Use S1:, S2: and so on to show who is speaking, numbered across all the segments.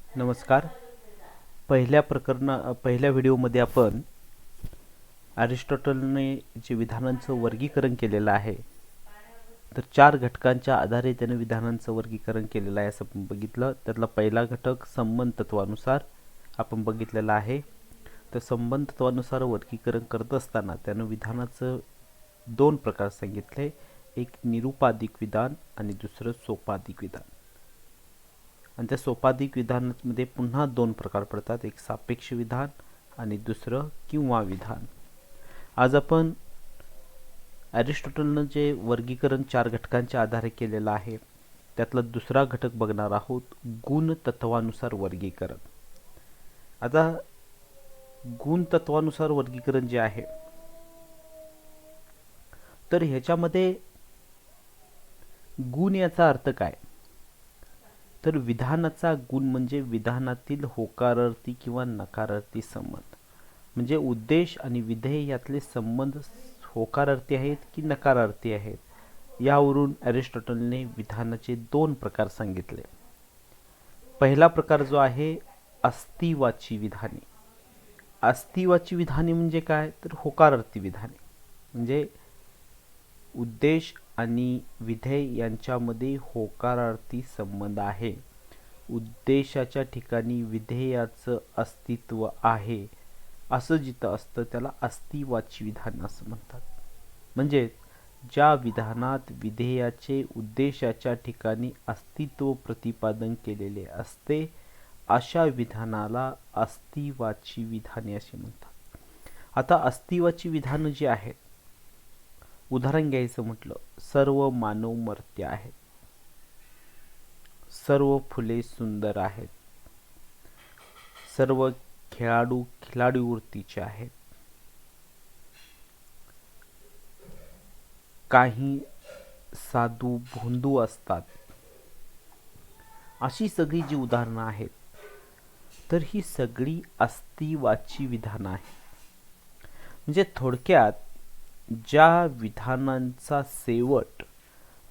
S1: नमस्कार. पहिल्या व्हिडिओमध्ये आपण अरिस्टॉटलने जे विधानांचं वर्गीकरण केलेलं आहे, तर 4 घटकांच्या आधारे त्याने विधानांचं वर्गीकरण केलेलं आहे असं आपण बघितलं. त्यातला पहिला घटक संबंध तत्वानुसार आपण बघितलेला आहे. तर संबंध तत्वानुसार वर्गीकरण करत असताना त्यानं विधानाचं 2 प्रकार सांगितले. एक निरुपाधिक विधान आणि दुसरं सोपाधिक विधान. आणि त्या सोपाधिक विधानामध्ये पुन्हा 2 प्रकार पडतात. एक सापेक्ष विधान आणि दुसरं किंवा विधान. आज आपण अरिस्टॉटलनं जे वर्गीकरण 4 घटकांच्या आधारे केलेलं आहे, त्यातला दुसरा घटक बघणार आहोत, गुण तत्वानुसार वर्गीकरण. आता गुण तत्वानुसार वर्गीकरण जे आहे, तर ह्याच्यामध्ये गुण याचा अर्थ काय? तर विधानाचा गुण म्हणजे विधानातील होकारार्थी किंवा नकारार्थी संबंध. म्हणजे उद्देश आणि विधेय यातले संबंध होकारार्थी आहेत की नकारार्थी आहेत, यावरून अरिस्टॉटलने विधानाचे 2 प्रकार सांगितले. पहिला प्रकार जो आहे अस्तिवाची विधाने. अस्तिवाची विधाने म्हणजे काय? तर होकारार्थी विधाने. म्हणजे उद्देश आणि विधेय यांच्यामध्ये होकारार्थी संबंध आहे. उद्देशाच्या ठिकाणी विधेयाचं अस्तित्व आहे असं जिथं असतं त्याला अस्तिवाची विधान असं म्हणतात. म्हणजे ज्या विधानात विधेयाचे उद्देशाच्या ठिकाणी अस्तित्व प्रतिपादन केलेले असते अशा विधानाला अस्तिवाची विधाने असे म्हणतात. आता अस्तिवाची विधानं जी आहेत, उदाहरण घ्यायचं म्हटलं, सर्व मानव मर्त्य आहेत, सर्व फुले सुंदर आहेत, सर्व खेळाडू खिलाडूवृत्तीचे आहेत, काही साधू भोंदू असतात, अशी सगळी जी उदाहरणं आहेत, तर ही सगळी अस्तिवाची विधानं आहेत. म्हणजे थोडक्यात ज्या विधानांचा शेवट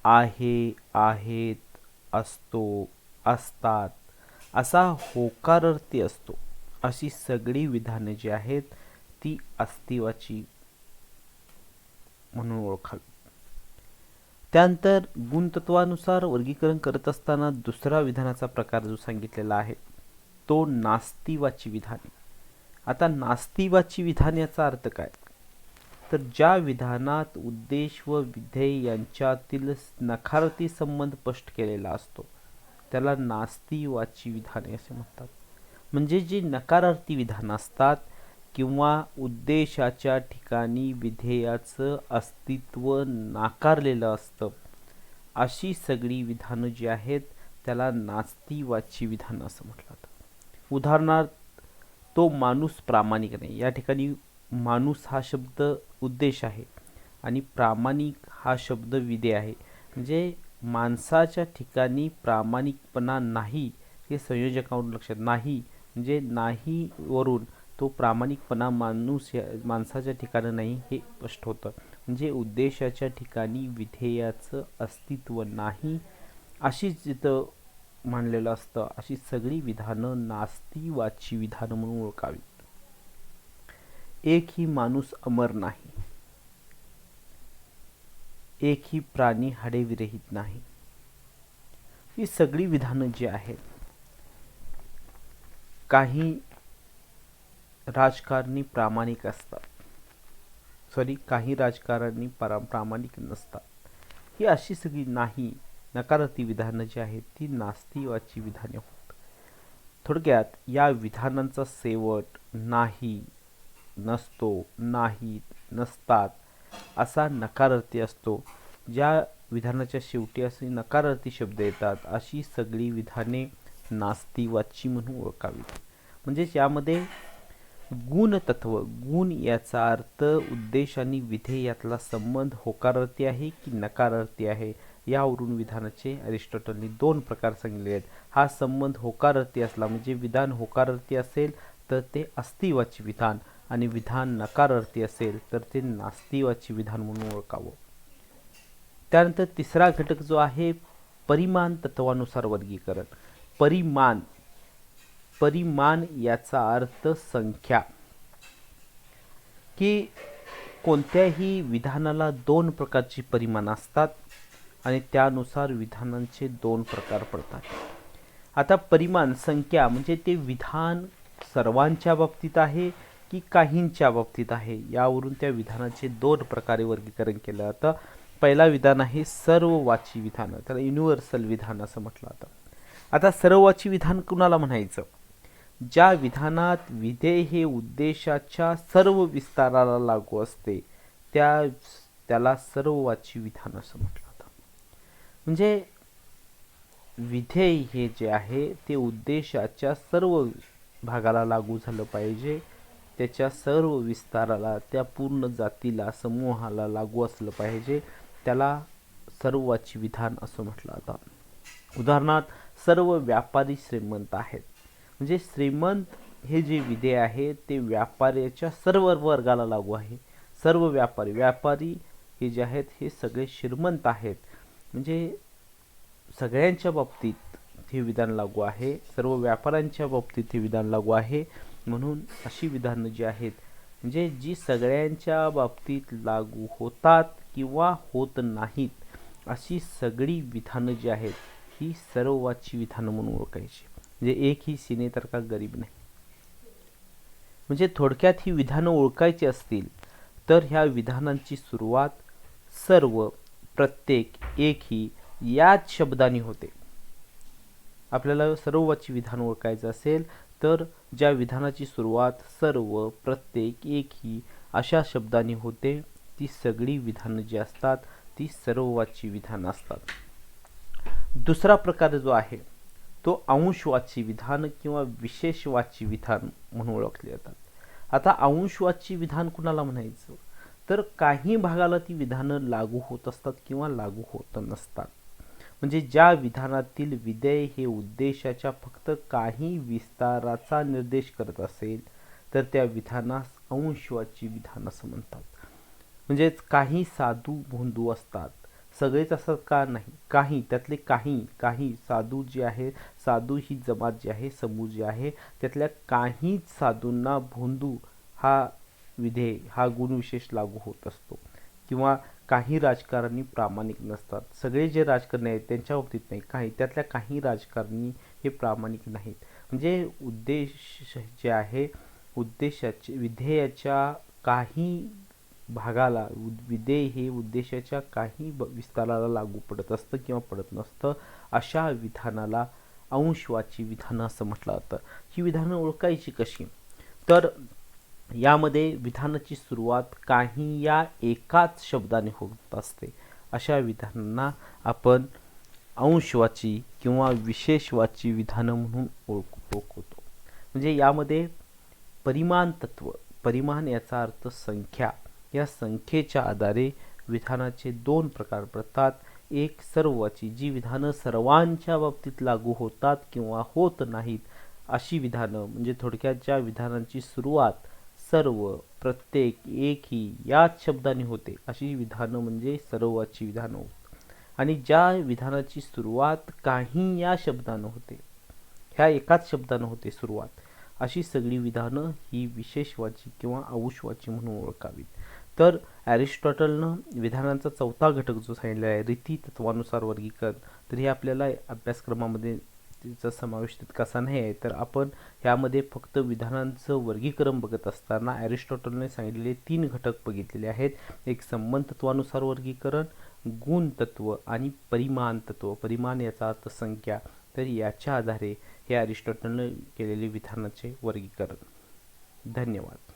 S1: आहे, आहेत, असतो, असतात असा होकारार्थी असतो, अशी सगळी विधाने जी आहेत ती अस्तिवाची म्हणून ओळखावी. त्यानंतर गुणतत्वानुसार वर्गीकरण करत असताना दुसरा विधानाचा प्रकार जो सांगितलेला आहे तो नास्तिवाची विधाने. आता नास्तिवाची विधान याचा अर्थ काय? तर ज्या विधानात उद्देश व विधेय यांच्यातील नकारार्थी संबंध स्पष्ट केलेला असतो त्याला नास्तिवाची विधाने असे म्हणतात. म्हणजे जी नकारार्थी विधान असतात किंवा उद्देशाच्या ठिकाणी विधेयाचं अस्तित्व नाकारलेलं असतं, अशी सगळी विधानं जी आहेत त्याला नास्तिवाची विधान असं म्हटलं जातं. उदाहरणार्थ, तो माणूस प्रामाणिक नाही. या ठिकाणी माणूस हा शब्द उद्देश आहे आणि प्रामाणिक हा शब्द विधेय आहे. म्हणजे माणसाच्या ठिकाणी प्रामाणिकपणा नाही हे संयोजकावरून लक्षात नाही, म्हणजे नाही वरून तो प्रामाणिकपणा माणसाच्या ठिकाणी नाही हे स्पष्ट होतं. म्हणजे उद्देशाच्या ठिकाणी विधेयाचं अस्तित्व नाही अशी जिथं मानलेलं असतं, अशी सगळी विधानं नास्तिवाची विधानं म्हणून ओळखावी. एकही माणूस अमर नाही, एकही प्राणी हाडे विरहित नाही. ही सगळी विधानं जी आहेत, काही राजकारणी प्रामाणिक असतात, काही राजकारणी प्रामाणिक नसतात. ही अशी सगळी नाही नकारार्थी विधानं जी आहेत ती नास्तिवाची विधाने होत. थोडक्यात या विधानांचा शेवट नाही, नसतो, नाहीत, नसतात असा नकारार्थी असतो. ज्या विधानाच्या शेवटी असे नकारार्थी शब्द येतात अशी सगळी विधाने नास्तिवाची म्हणून ओळखावी. म्हणजे यामध्ये गुणतत्व, गुण याचा अर्थ उद्देश आणि विधेय यातला संबंध होकारार्थी आहे की नकारार्थी आहे, यावरून विधानाचे अरिस्टॉटलने 2 प्रकार सांगितले आहेत. हा संबंध होकारार्थी असला म्हणजे विधान होकारार्थी असेल तर ते अस्तिवाची विधान आणि विधान नकारार्थी असेल तर ते नास्तिवाची विधान म्हणून ओळखावं. त्यानंतर तिसरा घटक जो आहे परिमाण तत्वानुसार वर्गीकरण. परिमाण परिमाण याचा अर्थ संख्या, की कोणत्याही विधानाला दोन प्रकारची परिमाण असतात आणि त्यानुसार विधानांचे दोन प्रकार पडतात. आता परिमाण संख्या म्हणजे ते विधान सर्वांच्या बाबतीत आहे की काहींच्या बाबतीत आहे, यावरून त्या विधानाचे दोन प्रकारे वर्गीकरण केलं जातं. पहिला विधान आहे सर्ववाची विधान, त्याला युनिव्हर्सल विधान असं म्हटलं जातं. आता सर्ववाची विधान कुणाला म्हणायचं? ज्या विधानात विधेय हे उद्देशाच्या सर्व विस्ताराला लागू असते त्याला सर्ववाची विधान असं म्हटलं जातं. म्हणजे विधेय हे जे आहे ते उद्देशाच्या सर्व भागाला लागू झालं पाहिजे, त्याच्या सर्व विस्ताराला, त्या पूर्ण जातीला, समूहाला लागू असलं पाहिजे, त्याला सर्ववाची विधान असं म्हटलं जातं. उदाहरणार्थ, सर्व व्यापारी श्रीमंत आहेत, म्हणजे श्रीमंत हे जे विधेय आहे ते व्यापाऱ्याच्या सर्व वर्गाला लागू आहे. सर्व व्यापारी हे जे आहेत हे सगळे श्रीमंत आहेत, म्हणजे सगळ्यांच्या बाबतीत हे विधान लागू आहे, सर्व व्यापाऱ्यांच्या बाबतीत हे विधान लागू आहे. म्हणून अशी विधानं जी आहेत म्हणजे जी सगळ्यांच्या बाबतीत लागू होतात किंवा होत नाहीत, अशी सगळी विधानं जी आहेत ही सर्ववाची विधानं म्हणून ओळखायची. म्हणजे एक ही सीने तर का गरीब नाही. म्हणजे थोडक्यात ही विधानं ओळखायची असतील तर ह्या विधानांची सुरुवात सर्व, प्रत्येक, एक ही याच शब्दाने होते. आपल्याला सर्ववाची विधान ओळखायचं असेल तर ज्या विधानाची सुरुवात सर्व, प्रत्येक, एक ही अशा शब्दाने होते ती सगळी विधानं जी असतात ती सर्ववाची विधान असतात. दुसरा प्रकार जो आहे तो अंशवाची विधान किंवा विशेषवाची विधान म्हणून ओळखले जातात. आता अंशवाची विधान कुणाला म्हणायचं? तर काही भागाला ती विधानं लागू होत असतात किंवा लागू होत नसतात. म्हणजे ज्या विधानातील विधेय हे उद्देशाच्या फक्त काही विस्ताराचा निर्देश करत असेल तर त्या विधानास अंशवाची विधान असं म्हणतात. म्हणजे काही साधू भोंदू असतात, सगळेच असतात का? नाही, काही त्यातले काही साधू जे आहे, साधू ही जमात जी आहे, समूह जे आहे, त्यातल्या काही साधूंना भोंदू हा विधेय, हा गुणविशेष लागू होत असतो. किंवा काही राजकारणी प्रामाणिक नसतात, सगळे जे राजकारणी आहेत त्यांच्या बाबतीत नाही, त्यातल्या काही राजकारणी हे प्रामाणिक नाहीत. म्हणजे उद्देश जे आहे, उद्देशाचे विधेयाच्या काही भागाला, विधेय हे उद्देशाच्या काही विस्ताराला लागू पडत असतं किंवा पडत नसतं, अशा विधानाला अंशवाची विधानं असं म्हटलं जातं. ही विधानं ओळखायची कशी? तर यामध्ये विधानाची सुरुवात काही या एकाच शब्दाने होत असते, अशा विधानांना आपण अंशवाची किंवा विशेषवाची विधानं म्हणून ओळखतो. म्हणजे यामध्ये परिमाण तत्व, परिमाण याचा अर्थ संख्या, या संख्येच्या आधारे विधानाचे दोन प्रकार पडतात. एक सर्ववाची, जी विधानं सर्वांच्या बाबतीत लागू होतात किंवा होत नाहीत अशी विधानं, म्हणजे थोडक्यात ज्या विधानांची सुरुवात सर्व, प्रत्येक, एक ही याच शब्दाने होते अशी विधानं म्हणजे सर्ववाची विधानं. आणि ज्या विधानाची सुरुवात काही या शब्दानं होते, ह्या एकाच शब्दानं होते सुरुवात, अशी सगळी विधानं ही विशेषवाची किंवा अंशवाची म्हणून ओळखावीत. तर ॲरिस्टॉटलनं विधानांचा चौथा घटक जो सांगितलेला आहे, रीती तत्वानुसार वर्गीकरण, तर हे आपल्याला अभ्यासक्रमामध्ये तिचा समावेश तितकासा नाही आहे. तर आपण ह्यामध्ये फक्त विधानांचं वर्गीकरण बघत असताना ॲरिस्टॉटलने सांगितलेले 3 घटक बघितलेले आहेत. एक संबंध तत्वानुसार वर्गीकरण, गुण तत्व आणि परिमाण तत्व. परिमाण याचा अर्थ संख्या. तर याच्या आधारे हे ॲरिस्टॉटलने केलेले विधानाचे वर्गीकरण. धन्यवाद.